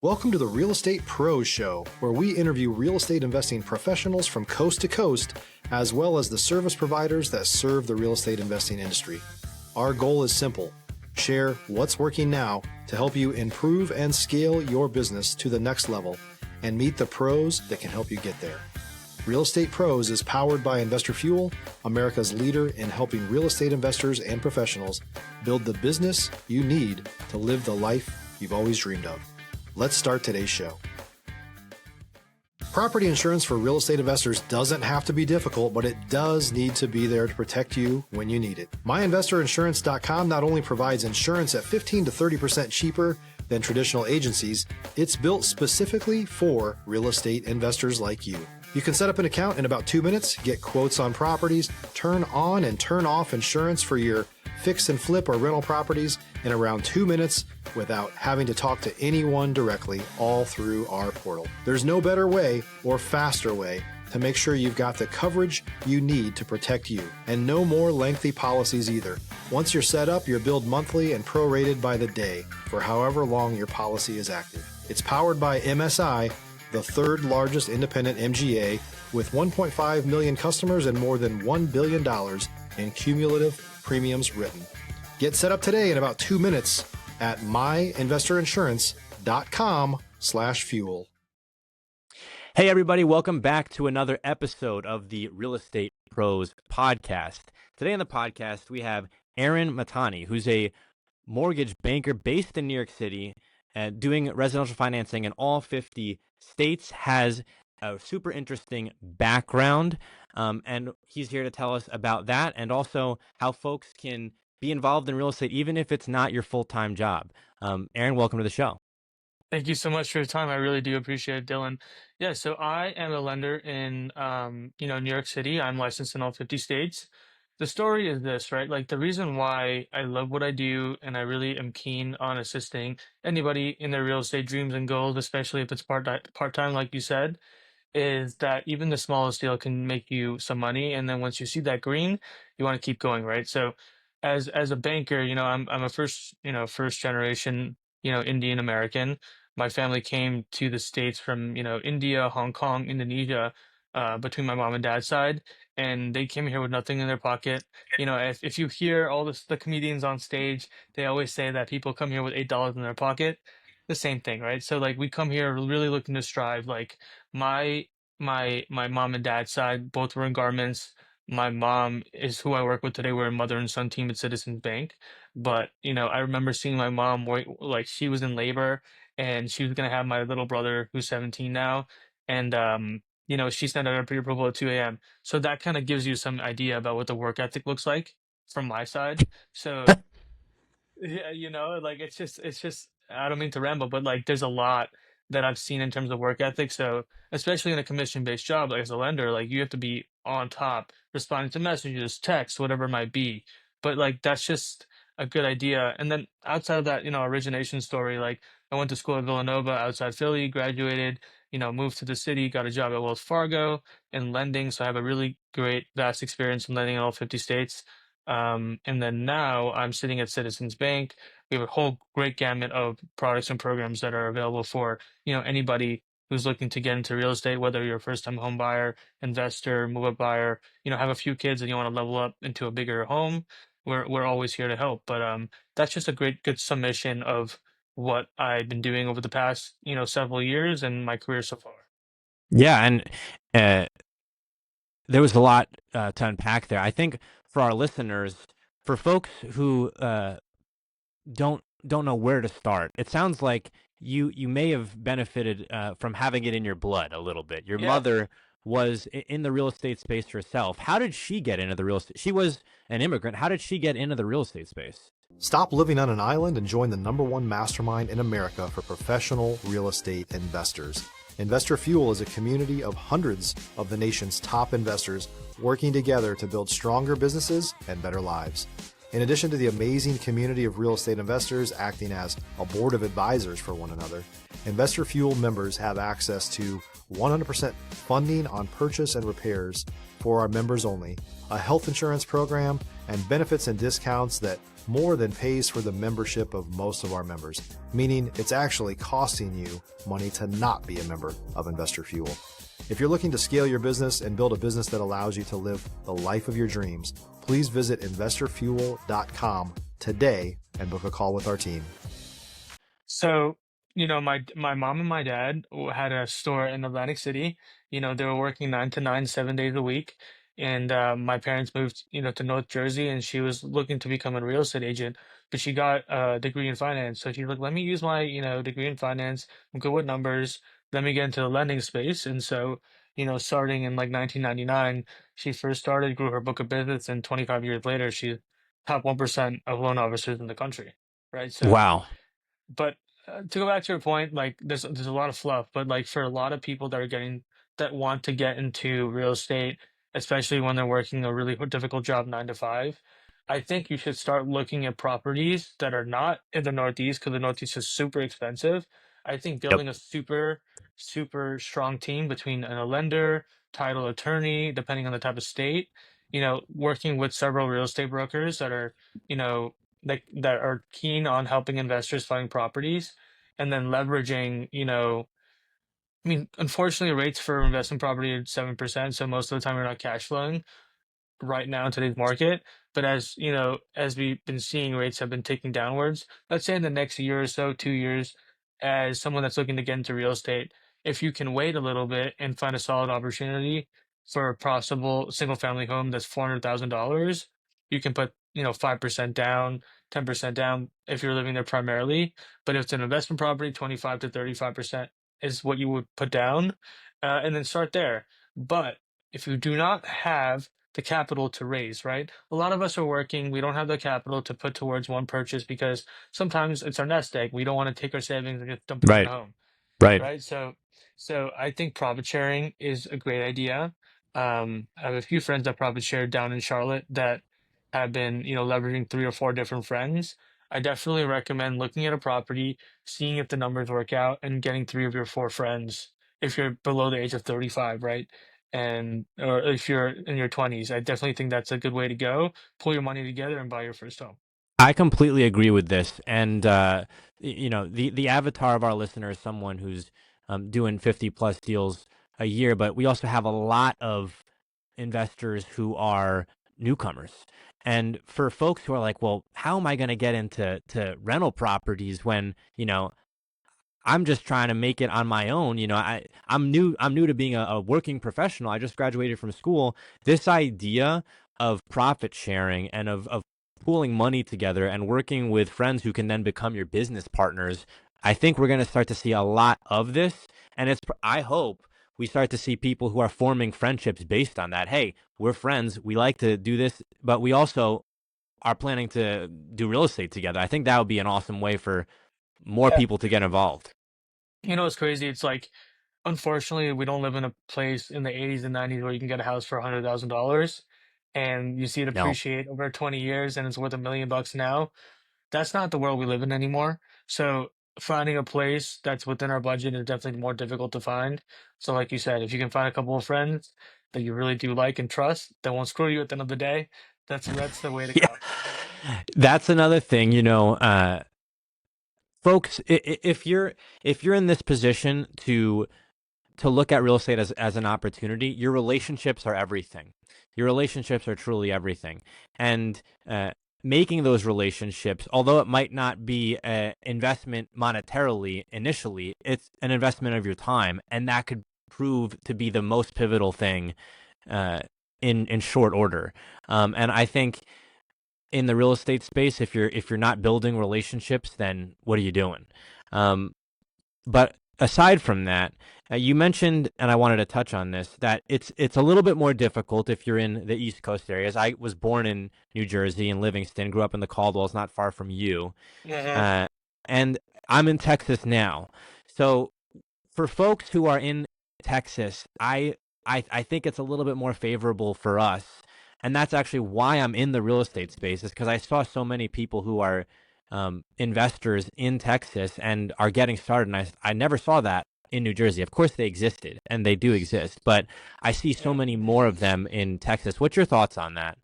Welcome to the Real Estate Pros Show, where we interview real estate investing professionals from coast to coast, as well as the service providers that serve the real estate investing industry. Our goal is simple: share what's working now to help you improve and scale your business to the next level and meet the pros that can help you get there. Real Estate Pros is powered by Investor Fuel, America's leader in helping real estate investors and professionals build the business you need to live the life you've always dreamed of. Let's start today's show. Property insurance for real estate investors doesn't have to be difficult, but it does need to be there to protect you when you need it. MyInvestorInsurance.com not only provides insurance at 15 to 30% cheaper than traditional agencies, it's built specifically for real estate investors like you. You can set up an account in about 2 minutes, get quotes on properties, turn on and turn off insurance for your fix and flip or rental properties in around 2 minutes without having to talk to anyone directly, all through our portal. There's no better way or faster way to make sure you've got the coverage you need to protect you, and no more lengthy policies either. Once you're set up, you're billed monthly and prorated by the day for however long your policy is active. It's powered by MSI, the third largest independent MGA, with 1.5 million customers and more than $1 billion in cumulative premiums written. Get set up today in about 2 minutes at myinvestorinsurance.com/fuel. Hey everybody, welcome back to another episode of the Real Estate Pros podcast. Today on the podcast, we have Aran Mahtani, who's a mortgage banker based in New York City, doing residential financing in all 50 states, has a super interesting background, and he's here to tell us about that and also how folks can be involved in real estate even if it's not your full-time job. Aran, welcome to the show. Thank you so much for your time. I really do appreciate it, Dylan. Yeah, so I am a lender in, New York City. I'm licensed in all 50 states. The story is this, right? Like the reason why I love what I do and I really am keen on assisting anybody in their real estate dreams and goals, especially if it's part-time, like you said, is that even the smallest deal can make you some money. And then once you see that green, you want to keep going, right? So as a banker, I'm a first generation, Indian American. My family came to the States from, India, Hong Kong, Indonesia, between my mom and dad's side, and they came here with nothing in their pocket. If you hear all the comedians on stage, they always say that people come here with $8 in their pocket. The same thing, right? So like we come here really looking to strive. Like my my mom and dad's side both were in garments. My mom is who I work with today. We're a mother and son team at Citizens Bank. But I remember seeing my mom work, like she was in labor and she was gonna have my little brother who's 17 now. And she sent out her pre-approval at 2 a.m. So that kind of gives you some idea about what the work ethic looks like from my side. So yeah, like it's just I don't mean to ramble, but like there's a lot that I've seen in terms of work ethic. So especially in a commission-based job, like as a lender, like you have to be on top, responding to messages, texts, whatever it might be. But like that's just a good idea. And then outside of that, origination story, like I went to school at Villanova outside Philly, graduated, moved to the city, got a job at Wells Fargo in lending. So I have a really great, vast experience in lending in all 50 states. And then now I'm sitting at Citizens Bank. We have a whole great gamut of products and programs that are available for, anybody who's looking to get into real estate, whether you're a first-time home buyer, investor, move-up buyer, have a few kids and you want to level up into a bigger home. We're always here to help. But that's just a good summation of what I've been doing over the past, several years and my career so far. Yeah, and uh, there was a lot to unpack there. I think for our listeners, for folks who don't know where to start, it sounds like you may have benefited from having it in your blood a little bit. Your Yeah. mother was in the real estate space herself. How did she get into the real estate? She was an immigrant. How did she get into the real estate space? Stop living on an island and join the #1 mastermind in America for professional real estate investors. Investor Fuel is a community of hundreds of the nation's top investors working together to build stronger businesses and better lives. In addition to the amazing community of real estate investors acting as a board of advisors for one another, Investor Fuel members have access to 100% funding on purchase and repairs for our members only, a health insurance program, and benefits and discounts that more than pays for the membership of most of our members, meaning it's actually costing you money to not be a member of Investor Fuel. If you're looking to scale your business and build a business that allows you to live the life of your dreams, please visit investorfuel.com today and book a call with our team. So, my mom and my dad had a store in Atlantic City. They were working 9 to 9, 7 days a week. And my parents moved, to North Jersey, and she was looking to become a real estate agent, but she got a degree in finance. So she's like, let me use my, degree in finance. I'm good with numbers. Let me get into the lending space. And so, starting in like 1999, she first started, grew her book of business, and 25 years later, she's top 1% of loan officers in the country. Right. So, Wow. but to go back to your point, like there's a lot of fluff, but like for a lot of people that want to get into real estate, especially when they're working a really difficult job 9 to 5, I think you should start looking at properties that are not in the Northeast because the Northeast is super expensive. I think Yep. building a super strong team between a lender, title attorney, depending on the type of state, working with several real estate brokers that are, you know, that are keen on helping investors find properties, and then leveraging, I mean, unfortunately, rates for investment property are 7%, so most of the time you're not cash flowing right now in today's market. But as we've been seeing, rates have been ticking downwards. Let's say in the next year or so, 2 years, as someone that's looking to get into real estate, if you can wait a little bit and find a solid opportunity for a possible single family home that's $400,000, you can put 5% down, 10% down if you're living there primarily. But if it's an investment property, 25 to 35% is what you would put down, and then start there. But if you do not have the capital to raise, right? A lot of us are working. We don't have the capital to put towards one purchase because sometimes it's our nest egg. We don't want to take our savings and just dump it in a Right. home, Right. right? So I think profit sharing is a great idea. I have a few friends that profit share down in Charlotte that have been, leveraging 3 or 4 different friends. I definitely recommend looking at a property, seeing if the numbers work out, and getting 3 of your 4 friends if you're below the age of 35, right? And or if you're in your 20s, I definitely think that's a good way to go. Pull your money together and buy your first home. I completely agree with this. And, the avatar of our listener is someone who's doing 50 plus deals a year, but we also have a lot of investors who are newcomers. And for folks who are like, well, how am I going to get into rental properties when, I'm just trying to make it on my own. I'm new to being a working professional. I just graduated from school. This idea of profit sharing and of pooling money together and working with friends who can then become your business partners, I think we're going to start to see a lot of this. And I hope we start to see people who are forming friendships based on that. Hey, we're friends. We like to do this, but we also are planning to do real estate together. I think that would be an awesome way for more Yeah. people to get involved. It's crazy. It's like, unfortunately, we don't live in a place in the 80s and 90s where you can get a house for $100,000 and you see it No. appreciate over 20 years and it's worth $1 million now. That's not the world we live in anymore. So finding a place that's within our budget is definitely more difficult to find. So like you said, if you can find a couple of friends that you really do like and trust, that won't screw you at the end of the day, that's the way to Yeah. go. That's another thing, folks, if you're in this position to look at real estate as an opportunity, your relationships are everything. Your relationships are truly everything. And making those relationships, although it might not be an investment monetarily initially, it's an investment of your time, and that could prove to be the most pivotal thing uh, in short order. And I think in the real estate space, if you're not building relationships, then what are you doing? Um, but aside from that, you mentioned, and I wanted to touch on this, that it's a little bit more difficult if you're in the East Coast areas. I was born in New Jersey in Livingston, grew up in the Caldwells, not far from you, Hmm. uh, and I'm in Texas now. So for folks who are in Texas, I think it's a little bit more favorable for us, and that's actually why I'm in the real estate space, is because I saw so many people who are investors in Texas and are getting started, and I never saw that in New Jersey. Of course, they existed, and they do exist, but I see so Yeah. many more of them in Texas. What's your thoughts on that?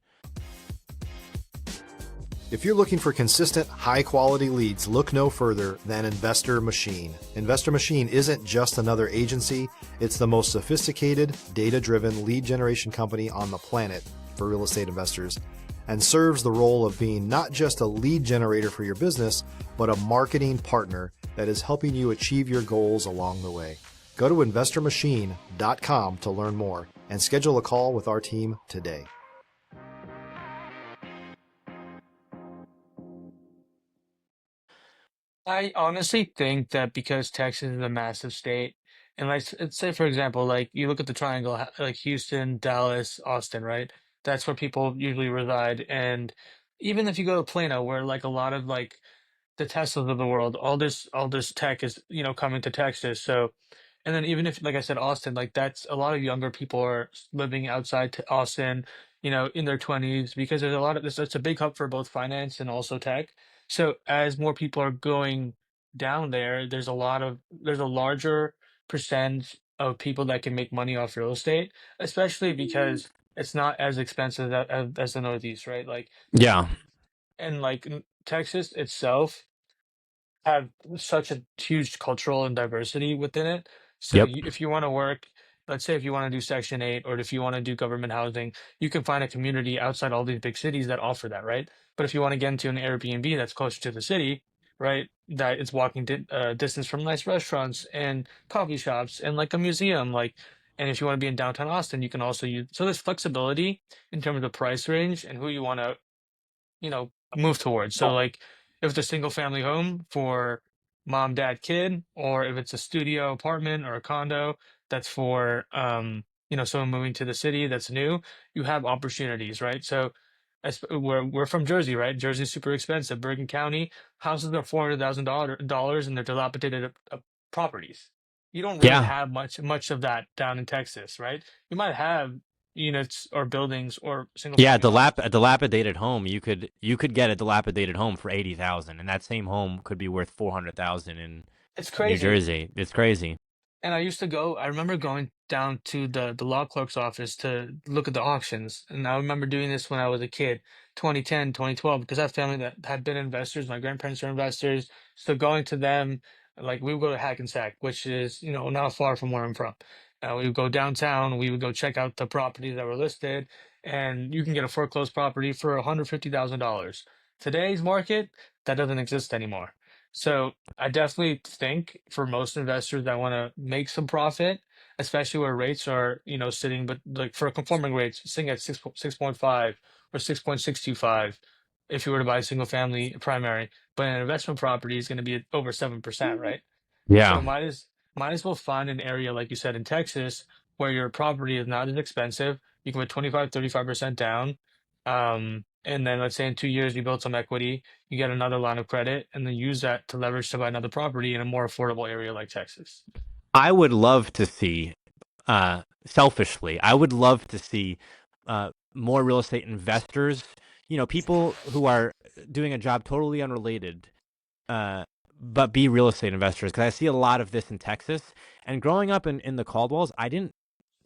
If you're looking for consistent, high-quality leads, look no further than Investor Machine. Investor Machine isn't just another agency, it's the most sophisticated, data-driven lead generation company on the planet for real estate investors, and serves the role of being not just a lead generator for your business, but a marketing partner that is helping you achieve your goals along the way. Go to investormachine.com to learn more and schedule a call with our team today. I honestly think that because Texas is a massive state, and like let's say for example, like you look at the triangle, like Houston, Dallas, Austin, right? That's where people usually reside. And even if you go to Plano, where like a lot of like the Teslas of the world, all this tech is, coming to Texas. So, and then even if, like I said, Austin, like that's a lot of younger people are living outside to Austin, in their 20s because there's a lot of this. It's a big hub for both finance and also tech. So as more people are going down there, there's a larger percent of people that can make money off real estate, especially because it's not as expensive as the Northeast, right? Like, Yeah. and like Texas itself have such a huge cultural and diversity within it. So Yep. if you want to work, let's say if you want to do Section 8 or if you want to do government housing, you can find a community outside all these big cities that offer that, right? But if you want to get into an Airbnb that's closer to the city, right, that it's walking distance from nice restaurants and coffee shops and like a museum, and if you want to be in downtown Austin, you can also use, so there's flexibility in terms of the price range and who you want to move towards. So like if it's a single family home for mom, dad, kid, or if it's a studio apartment or a condo that's for someone moving to the city that's new, you have opportunities, right? So we're from Jersey, right? Jersey's super expensive. Bergen County houses are $400,000 and they're dilapidated properties. You don't really Yeah. have much of that down in Texas, right? You might have units or buildings or single Yeah, family homes. a dilapidated home, you could get a dilapidated home for 80,000 and that same home could be worth 400,000 in It's New crazy. Jersey. It's crazy. And I remember going down to the law clerk's office to look at the auctions. And I remember doing this when I was a kid, 2010, 2012, because I have family that had been investors. My grandparents are investors. So going to them, like we would go to Hackensack, which is, not far from where I'm from. We would go downtown, we would go check out the properties that were listed, and you can get a foreclosed property for $150,000. Today's market, that doesn't exist anymore. So I definitely think for most investors that want to make some profit, especially where rates are, sitting, but like for conforming rates, sitting at 6.5 or 6.625 if you were to buy a single family primary, but an investment property is going to be at over 7%, right? So Yeah. might as well find an area, like you said, in Texas, where your property is not as expensive. You can put 25, 35% down. And then let's say in 2 years you build some equity, you get another line of credit, and then use that to leverage to buy another property in a more affordable area like Texas. I would love to see, selfishly, I would love to see more real estate investors, people who are doing a job totally unrelated, uh, but be real estate investors. Because I see a lot of this in Texas. And growing up in the Caldwells,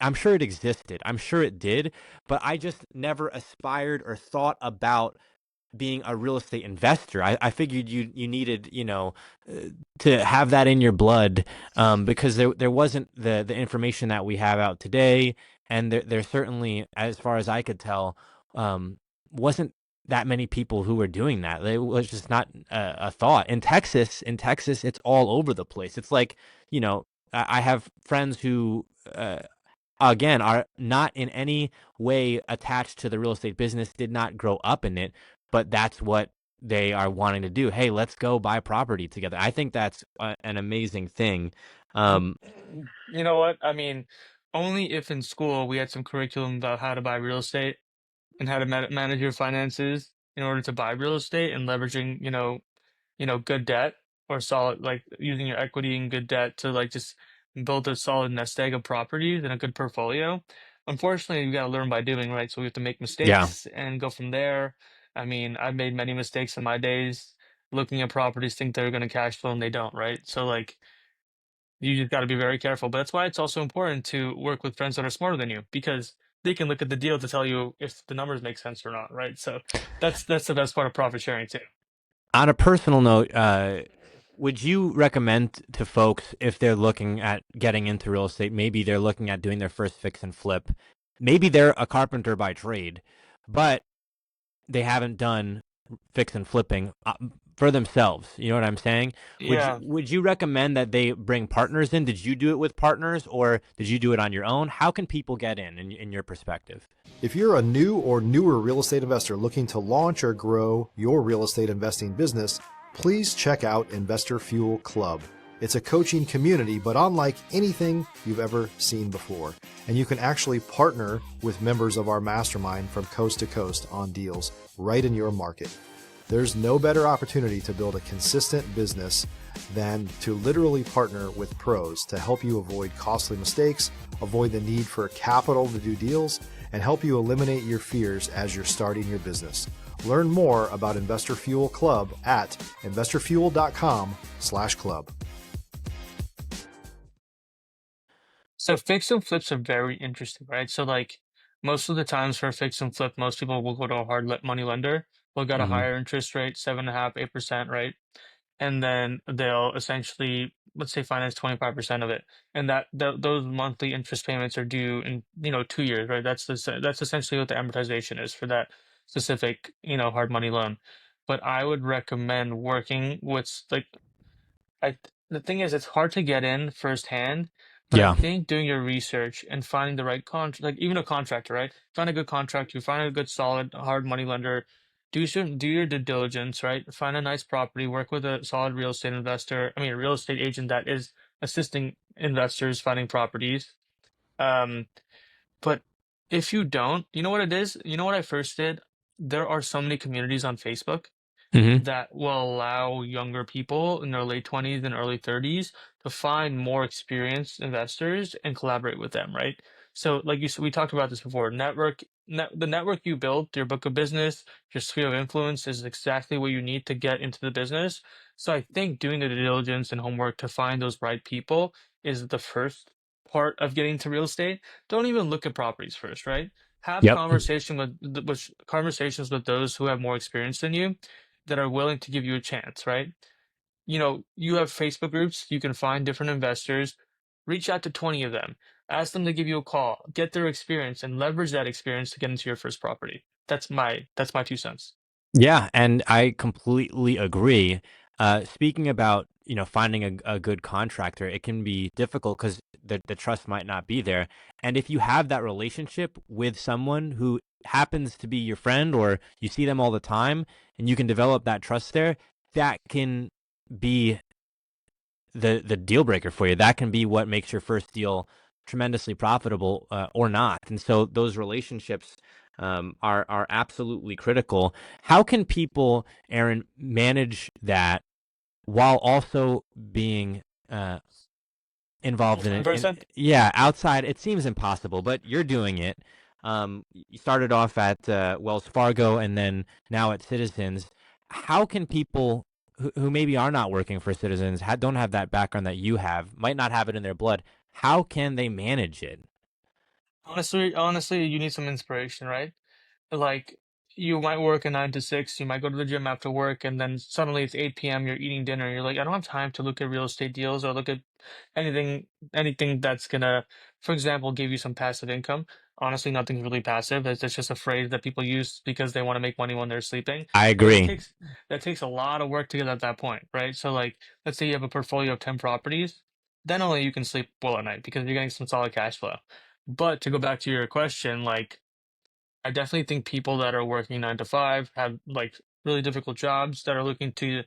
I'm sure it existed. I'm sure it did, but I just never aspired or thought about being a real estate investor. I figured you needed, to have that in your blood, because there wasn't the information that we have out today, and there certainly, as far as I could tell, wasn't that many people who were doing that. It was just not a thought. In Texas, it's all over the place. It's like, I have friends who, again, are not in any way attached to the real estate business, did not grow up in it, but that's what they are wanting to do. Hey, let's go buy property together. I think that's an amazing thing. Mm, Um, You know what? I mean, only if in school we had some curriculum about how to buy real estate and how to manage your finances in order to buy real estate and leveraging, good debt or solid, like using your equity and good debt to like just build a solid nest egg of properties and a good portfolio. Unfortunately, you got to learn by doing, right? So we have to make yeah. mistakes and go from there. I mean, I've made many mistakes in my days looking at properties, think they're going to cash flow and they don't, right? So like you just got to be very careful. But that's why it's also important to work with friends that are smarter than you because they can look at the deal to tell you if the numbers make sense or not, right? So that's the best part of profit sharing too. On a personal note, would you recommend to folks if they're looking at getting into real estate, maybe they're looking at doing their first fix and flip, maybe they're a carpenter by trade, but they haven't done fix and flipping for themselves. You know what I'm saying? Yeah. Would you recommend that they bring partners in? Did you do it with partners or did you do it on your own? How can people get in your perspective? If you're a new or newer real estate investor looking to launch or grow your real estate investing business, please check out Investor Fuel Club. It's a coaching community, but unlike anything you've ever seen before. And you can actually partner with members of our mastermind from coast to coast on deals right in your market. There's no better opportunity to build a consistent business than to literally partner with pros to help you avoid costly mistakes, avoid the need for capital to do deals, and help you eliminate your fears as you're starting your business. Learn more about Investor Fuel Club at investorfuel.com/club. So fix and flips are very interesting, right? So like most of the times for a fix and flip, most people will go to a money lender. They'll get a Hmm. higher interest rate, 7.5, 8%, right? And then they'll essentially, let's say, finance 25% of it. And those monthly interest payments are due in, 2 years, right? That's essentially what the amortization is for that specific, hard money loan. But I would recommend working with like the thing is, it's hard to get in firsthand, but I Yeah. think doing your research and finding the right like even a contractor, right? Find a good contractor, you find a good, solid, hard money lender, do your due diligence, right? Find a nice property, work with a solid real estate investor. I mean, a real estate agent that is assisting investors finding properties. Um, but if you don't, you know what it is? You know what I first did? There are so many communities on Facebook Hmm. that will allow younger people in their late 20s and early 30s to find more experienced investors and collaborate with them, right? So, like you said, we talked about this before. The network you build, your book of business, your sphere of influence is exactly what you need to get into the business. So, I think doing the due diligence and homework to find those right people is the first part of getting to real estate. Don't even look at properties first, right? Have Yep. conversations with those who have more experience than you that are willing to give you a chance, right? You have Facebook groups, you can find different investors, reach out to 20 of them, ask them to give you a call, get their experience and leverage that experience to get into your first property. That's my 2 cents. Yeah, and I completely agree. Speaking about, finding a good contractor, it can be difficult because the trust might not be there. And if you have that relationship with someone who happens to be your friend or you see them all the time and you can develop that trust there, that can be the deal breaker for you. That can be what makes your first deal tremendously profitable or not. And so those relationships are absolutely critical. How can people, Aaron, manage that while also being involved in Full-time it? person? Yeah, outside it seems impossible, but you're doing it. You started off at Wells Fargo and then now at Citizens. How can people who maybe are not working for Citizens, don't have that background that you have, might not have it in their blood, how can they manage it? Honestly, you need some inspiration, right? Like you might work a 9 to 6, you might go to the gym after work, and then suddenly it's 8 p.m. You're eating dinner. And you're like, I don't have time to look at real estate deals or look at anything, anything that's gonna, for example, give you some passive income. Honestly, nothing's really passive. That's just a phrase that people use because they want to make money when they're sleeping. I But agree. that takes a lot of work to get at that point, right? So like, let's say you have a portfolio of 10 properties, then only you can sleep well at night because you're getting some solid cash flow. But to go back to your question, like I definitely think people that are working 9 to 5 have like really difficult jobs that are looking to,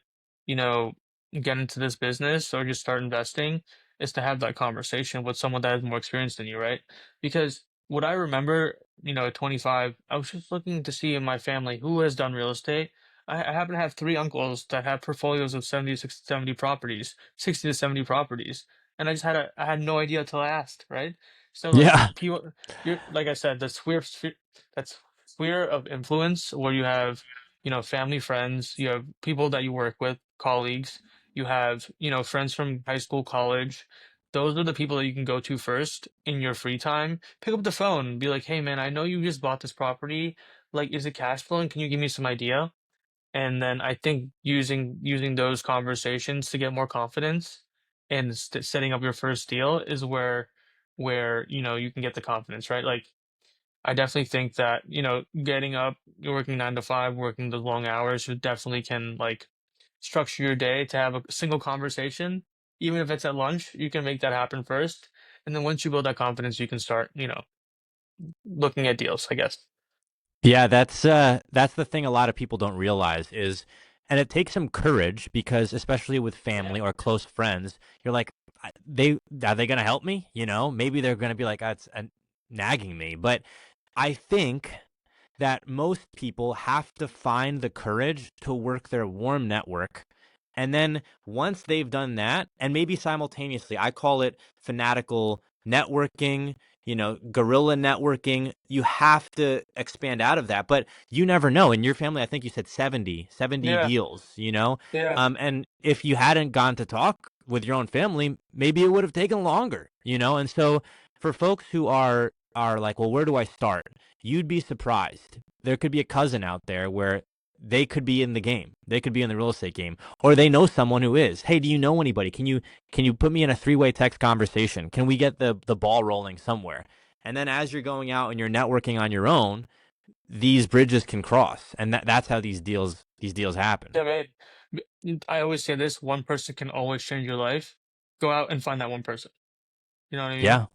you know, get into this business or just start investing is to have that conversation with someone that has more experience than you, right? Because what I remember, at 25, I was just looking to see in my family who has done real estate. I happen to have three uncles that have portfolios of 70 properties, 60 to 70 properties. And I had no idea until I asked, right? So like Yeah. people, you're like I said, that's sphere of influence where you have, family, friends, you have people that you work with, colleagues, you have, friends from high school, college. those are the people that you can go to first in your free time. Pick up the phone and be like, "Hey man, I know you just bought this property. Like, is it cash flowing? Can you give me some idea?" And then I think using those conversations to get more confidence and setting up your first deal is where you can get the confidence, right? Like I definitely think that, getting up, you're working 9 to 5, working the long hours, you definitely can like structure your day to have a single conversation. Even if it's at lunch, you can make that happen first. And then once you build that confidence, you can start, looking at deals, I guess. Yeah, that's the thing a lot of people don't realize is, and it takes some courage because especially with family or close friends, you're like, they are they gonna help me? Maybe they're gonna be like, that's nagging me. But I think that most people have to find the courage to work their warm network. And then once they've done that, and maybe simultaneously, I call it fanatical networking, guerrilla networking. You have to expand out of that, but you never know. In your family, I think you said 70 Yeah, deals. yeah, And if you hadn't gone to talk with your own family, maybe it would have taken longer. And so for folks who are like, well, where do I start? You'd be surprised. There could be a cousin out there where they could be in the game. They could be in the real estate game, or they know someone who is. Hey, do you know anybody? Can you put me in a three-way text conversation? Can we get the ball rolling somewhere? And then as you're going out and you're networking on your own, these bridges can cross, and that's how these deals happen. yeah, man. I always say this: one person can always change your life. Go out and find that one person. You know what I mean? Yeah.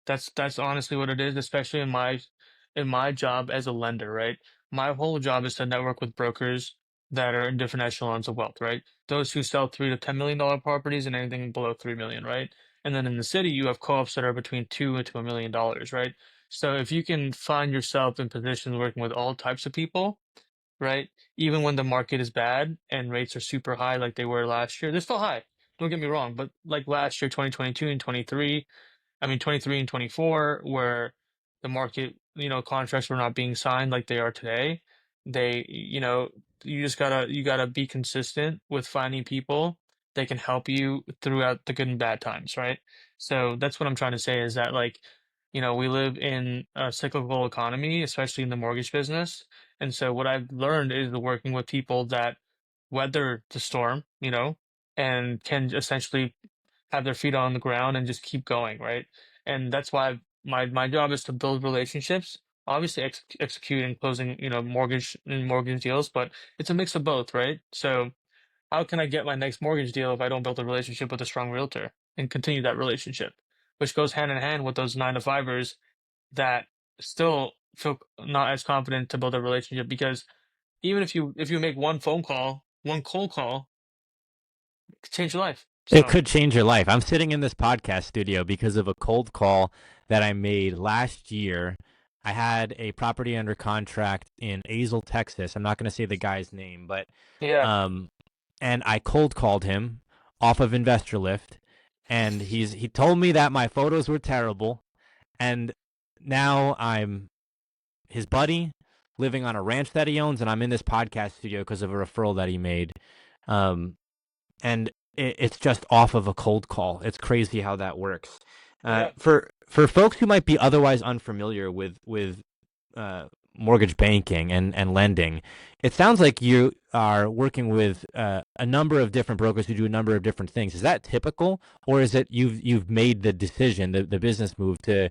That's honestly what it is, especially in my job as a lender, right? My whole job is to network with brokers that are in different echelons of wealth, right? Those who sell $3 to $10 million properties and anything below 3 million, right? And then in the city, you have co-ops that are between $2 to $1 million, right? So if you can find yourself in positions working with all types of people, right? Even when the market is bad and rates are super high, like they were last year, they're still high. Don't get me wrong, but like last year, 2022 and 23, I mean, 23 and 24, where the market, contracts were not being signed like they are today. You just gotta be consistent with finding people that can help you throughout the good and bad times, right? So that's what I'm trying to say is that like, we live in a cyclical economy, especially in the mortgage business. And so what I've learned is working with people that weather the storm, and can essentially have their feet on the ground and just keep going, right? And that's why my job is to build relationships, obviously execute and closing, mortgage deals, but it's a mix of both, right? So how can I get my next mortgage deal if I don't build a relationship with a strong realtor and continue that relationship, which goes hand in hand with those 9 to 5ers that still feel not as confident to build a relationship because even if you make one phone call, one cold call, it could change your life. It So could change your life. I'm sitting in this podcast studio because of a cold call that I made last year. I had a property under contract in Azle, Texas. I'm not going to say the guy's name, but yeah, um, and I cold called him off of Investor Lift, and he told me that my photos were terrible, and now I'm his buddy living on a ranch that he owns, and I'm in this podcast studio because of a referral that he made. Um, and it's just off of a cold call. It's crazy how that works. yeah. For folks who might be otherwise unfamiliar with mortgage banking and lending, it sounds like you are working with a number of different brokers who do a number of different things. Is that typical, or is it you've made the decision, the business move to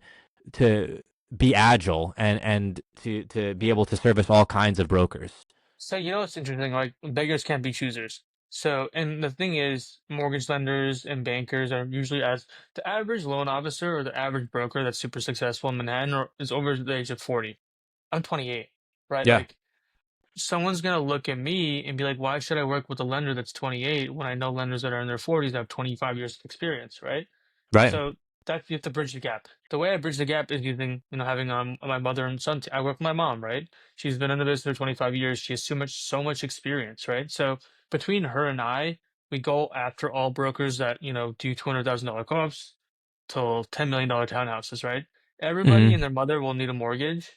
be agile and to be able to service all kinds of brokers? So it's interesting, like beggars can't be choosers. So, and the thing is, mortgage lenders and bankers are usually as the average loan officer or the average broker that's super successful in Manhattan is over the age of 40. I'm 28, right? Yeah. Like someone's gonna look at me and be like, why should I work with a lender that's 28 when I know lenders that are in their 40s that have 25 years of experience, right? Right. So that you have to bridge the gap. The way I bridge the gap is using, having my mother and son. I work with my mom, right? She's been in the business for 25 years. She has so much experience, right? So between her and I, we go after all brokers that do $200,000 co-ops till $10 million townhouses, right? Everybody Hmm. and their mother will need a mortgage.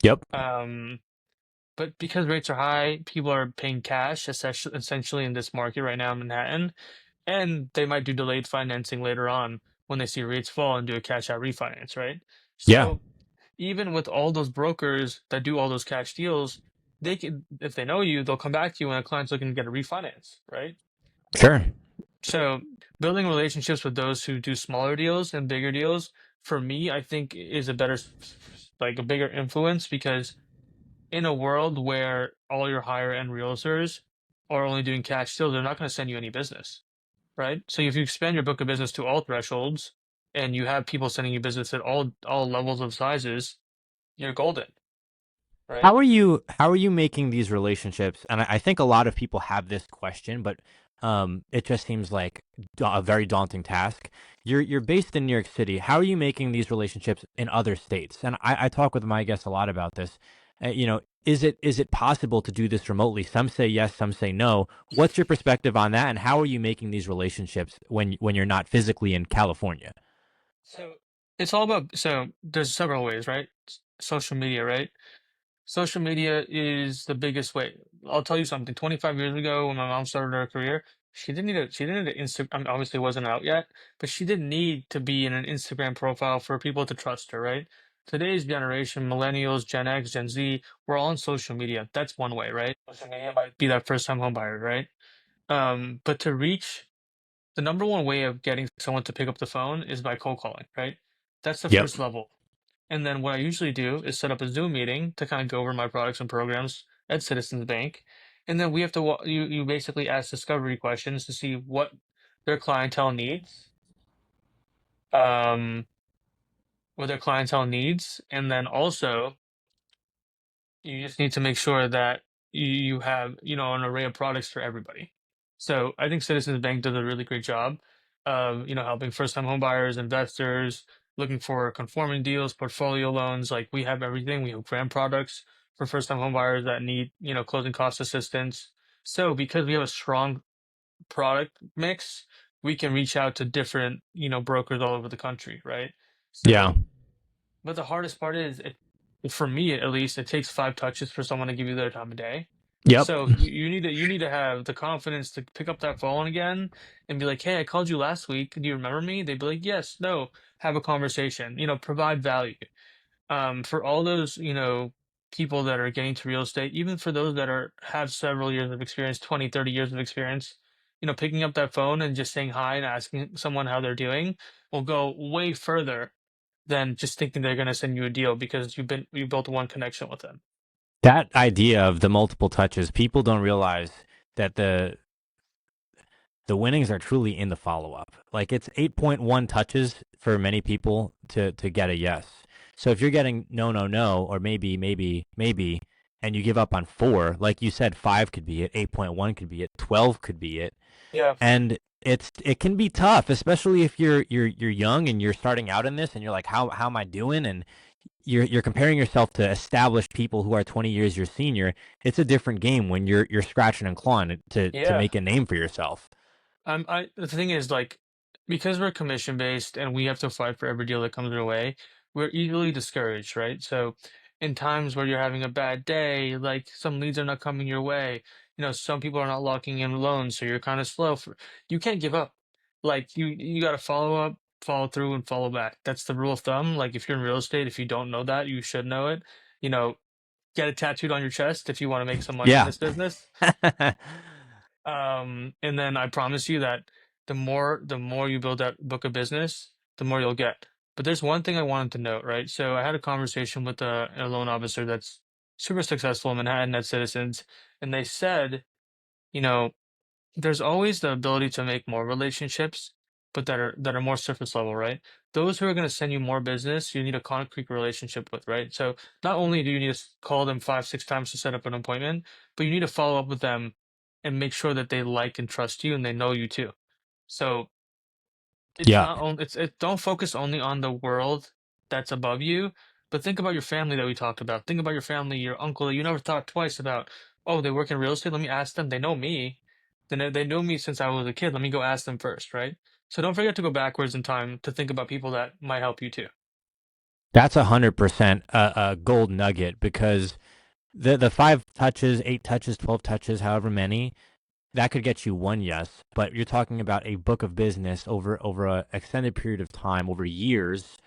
Yep. Um, but because rates are high, people are paying cash, essentially in this market right now in Manhattan, and they might do delayed financing later on when they see rates fall and do a cash out refinance, right? Yeah, So even with all those brokers that do all those cash deals, they can, if they know you, they'll come back to you when a client's looking to get a refinance, right? sure. So building relationships with those who do smaller deals and bigger deals, for me, I think is a better, like a bigger influence because in a world where all your higher end realtors are only doing cash deals, they're not going to send you any business, right? So if you expand your book of business to all thresholds and you have people sending you business at all levels of sizes, you're golden, right? How are you making these relationships? And I think a lot of people have this question, but it just seems like a very daunting task. You're based in New York City. How are you making these relationships in other states? And I talk with my guests a lot about this. Is it possible to do this remotely? Some say yes, some say no. What's your perspective on that? And how are you making these relationships when you're not physically in California? So it's all about, so there's several ways, right? Social media, right? Social media is the biggest way. I'll tell you something. 25 years ago, when my mom started her career, she didn't need an Instagram. I mean, obviously, it wasn't out yet, but she didn't need to be in an Instagram profile for people to trust her, right? Today's generation, millennials, Gen X, Gen Z, we're all on social media. That's one way, right? Social media might be that first time home buyer, right? But to reach the number one way of getting someone to pick up the phone is by cold calling, right? That's the Yep. first level. And then what I usually do is set up a Zoom meeting to kind of go over my products and programs at Citizens Bank. And then we have to you basically ask discovery questions to see what their clientele needs, um, and then also you just need to make sure that you have, an array of products for everybody. So I think Citizens Bank does a really great job of, helping first-time home buyers, investors, looking for conforming deals, portfolio loans. Like we have everything. We have grant products for first-time home buyers that need, closing cost assistance. So because we have a strong product mix, we can reach out to different, brokers all over the country, right? Yeah. So but the hardest part is, for me at least, it takes 5 touches for someone to give you their time of day. Yep. So you need to have the confidence to pick up that phone again and be like, "Hey, I called you last week. Do you remember me?" They'd be like, "Yes, no." Have a conversation. Provide value. For all those people that are getting to real estate, even for those that have several years of experience, 20, 30 years of experience, picking up that phone and just saying hi and asking someone how they're doing will go way further than just thinking they're going to send you a deal because you built one connection with them. That idea of the multiple touches, people don't realize that the winnings are truly in the follow up. Like it's 8.1 touches for many people to get a yes. So if you're getting no, no, no, or maybe, maybe, maybe, and you give up on four, like you said, five could be it, 8.1 could be it, 12 could be it, Yeah. and it can be tough, especially if you're young and you're starting out in this, and you're like, how am I doing? And you're comparing yourself to established people who are 20 years your senior. It's a different game when you're scratching and clawing to Yeah. make a name for yourself. The thing is, like, because we're commission based and we have to fight for every deal that comes our way, we're easily discouraged, right? So, in times where you're having a bad day, like some leads are not coming your way, some people are not locking in loans, so you're kind of slow. You can't give up. Like you got to follow up, follow through, and follow back. That's the rule of thumb. Like if you're in real estate, if you don't know that, you should know it. You know, get it tattooed on your chest if you want to make some money in Yeah. this business. And then I promise you that the more you build that book of business, the more you'll get. But there's one thing I wanted to note, right? So I had a conversation with a loan officer that's super successful in Manhattan at Citizens, and they said, you know, there's always the ability to make more relationships, but that are more surface level, right? Those who are going to send you more business, you need a concrete relationship with, right? So not only do you need to call them 5, 6 times to set up an appointment, but you need to follow up with them and make sure that they like and trust you and they know you too. So it's Yeah. not only don't focus only on the world that's above you, but think about your family that we talked about. Think about your family, your uncle that you never thought twice about. Oh, they work in real estate. Let me ask them. They know me. They know me since I was a kid. Let me go ask them first, right? So don't forget to go backwards in time to think about people that might help you too. That's 100% a gold nugget, because the 5 touches, 8 touches, 12 touches, however many, that could get you one yes, but you're talking about a book of business over a extended period of time, over years,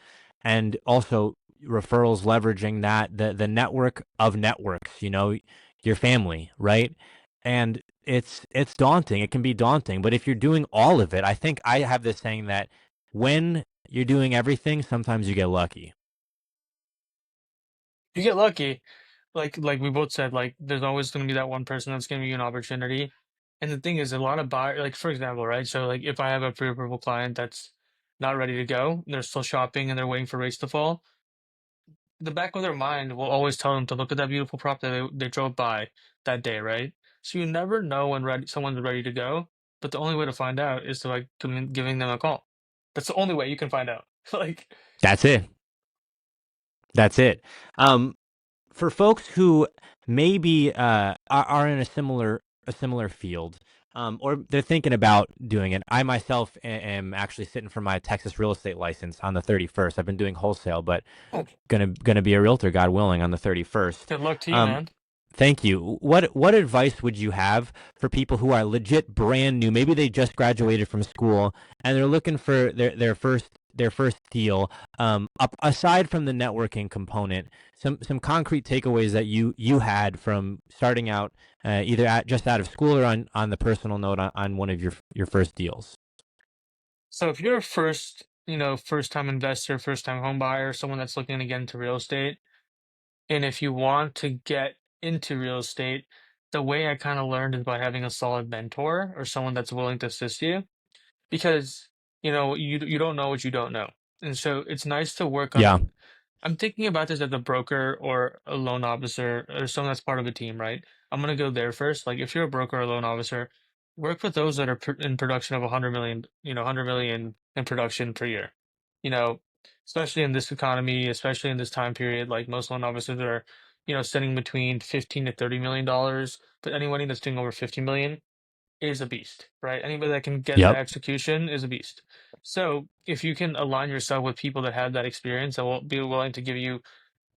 and also referrals, leveraging that, the network of networks, your family, right? And it's daunting. It can be daunting, but if you're doing all of it, I think I have this saying that when you're doing everything, sometimes you get lucky. You get lucky. Like we both said, like there's always going to be that one person that's going to give you an opportunity. And the thing is, a lot of buyer, like for example, right? So like if I have a pre-approval client that's not ready to go, they're still shopping and they're waiting for rates to fall, the back of their mind will always tell them to look at that beautiful prop that they drove by that day, right? So you never know when someone's ready to go, but the only way to find out is to like giving them a call. That's the only way you can find out. Like, That's it. That's it. Um, for folks who maybe are in a similar field, or they're thinking about doing it. I myself am actually sitting for my Texas real estate license on the 31st. I've been doing wholesale, but oh, gonna be a realtor, God willing, on the 31st. good luck to you, Um, man. Thank you. What advice would you have for people who are legit brand new? Maybe they just graduated from school and they're looking for their first deal. Aside from the networking component, some concrete takeaways that you had from starting out, either just out of school or on the personal note on one of your first deals. So if you're a first time investor, first time home buyer, someone that's looking to get into real estate, and if you want to get into real estate, the way I kind of learned is by having a solid mentor or someone that's willing to assist you, because you don't know what you don't know, and so it's nice to work on. Yeah. I'm thinking about this as a broker or a loan officer or someone that's part of a team, right? I'm gonna go there first. Like if you're a broker or a loan officer, work with those that are in production of 100 million, 100 million in production per year. You know, especially in this economy, especially in this time period, like most loan officers are, sitting between 15 to 30 million dollars. But anyone that's doing over 50 million is a beast, right? Anybody that can get that Yep. execution is a beast. So if you can align yourself with people that have that experience that will be willing to give you,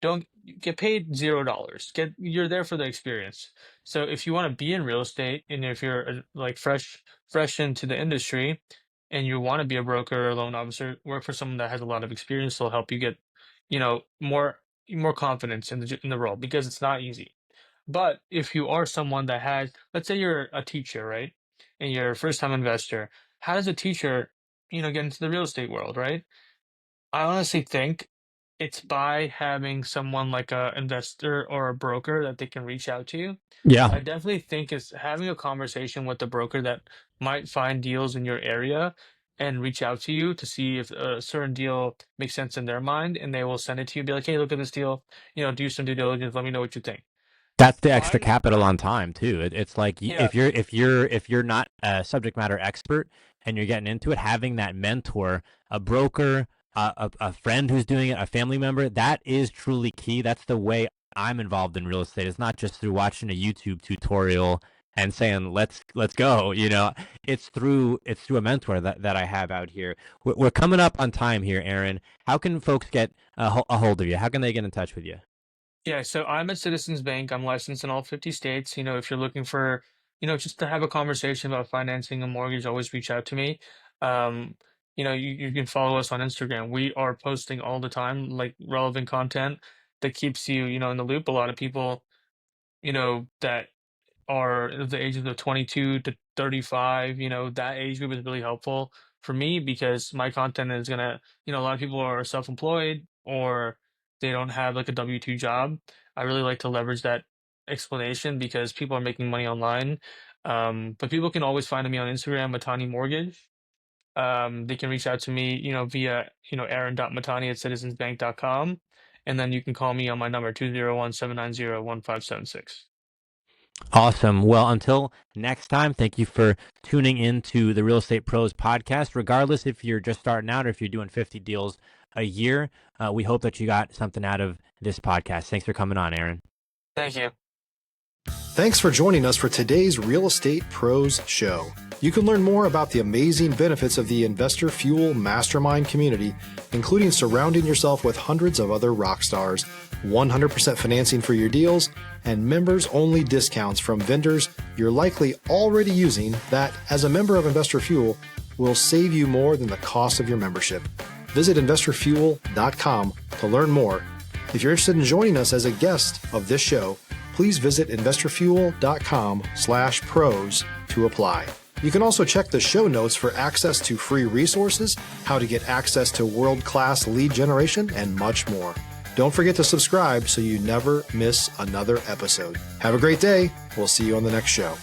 don't get paid $0. You're there for the experience. So if you want to be in real estate and if you're like fresh into the industry and you want to be a broker or a loan officer, work for someone that has a lot of experience. They'll help you get, more confidence in the role because it's not easy. But if you are someone that has, let's say you're a teacher, right? And you're a first time investor, how does a teacher, get into the real estate world, right? I honestly think it's by having someone like a investor or a broker that they can reach out to. Yeah. I definitely think it's having a conversation with the broker that might find deals in your area and reach out to you to see if a certain deal makes sense in their mind, and they will send it to you, be like, hey, look at this deal, do some due diligence, let me know what you think. That's the extra Find capital on time too. It's like Yeah, if you're not a subject matter expert and you're getting into it, having that mentor, a broker, a friend who's doing it, a family member, that is truly key. That's the way I'm involved in real estate. It's not just through watching a YouTube tutorial and saying let's go. It's through a mentor that I have out here. We're coming up on time here, Aaron. How can folks get a hold of you? How can they get in touch with you? yeah. So I'm at Citizens Bank. I'm licensed in all 50 states. If you're looking for, just to have a conversation about financing a mortgage, always reach out to me. Um, you can follow us on Instagram. We are posting all the time, like relevant content that keeps you, in the loop. A lot of people, that are the ages of 22 to 35, that age group is really helpful for me because my content is gonna, a lot of people are self-employed or they don't have like a W-2 job. I really like to leverage that explanation because people are making money online. But people can always find me on Instagram, Matani Mortgage. They can reach out to me, via, aaron.matani at citizensbank.com. And then you can call me on my number, 201-790-1576. Awesome. Well, until next time, thank you for tuning into the Real Estate Pros podcast. Regardless if you're just starting out or if you're doing 50 deals a year, we hope that you got something out of this podcast. Thanks for coming on, Aaron. Thank you. Thanks for joining us for today's Real Estate Pros Show. You can learn more about the amazing benefits of the Investor Fuel Mastermind community, including surrounding yourself with hundreds of other rock stars, 100% financing for your deals, and members-only discounts from vendors you're likely already using that, as a member of Investor Fuel, will save you more than the cost of your membership. Visit investorfuel.com to learn more. If you're interested in joining us as a guest of this show, please visit investorfuel.com/pros to apply. You can also check the show notes for access to free resources, how to get access to world-class lead generation, and much more. Don't forget to subscribe so you never miss another episode. Have a great day. We'll see you on the next show.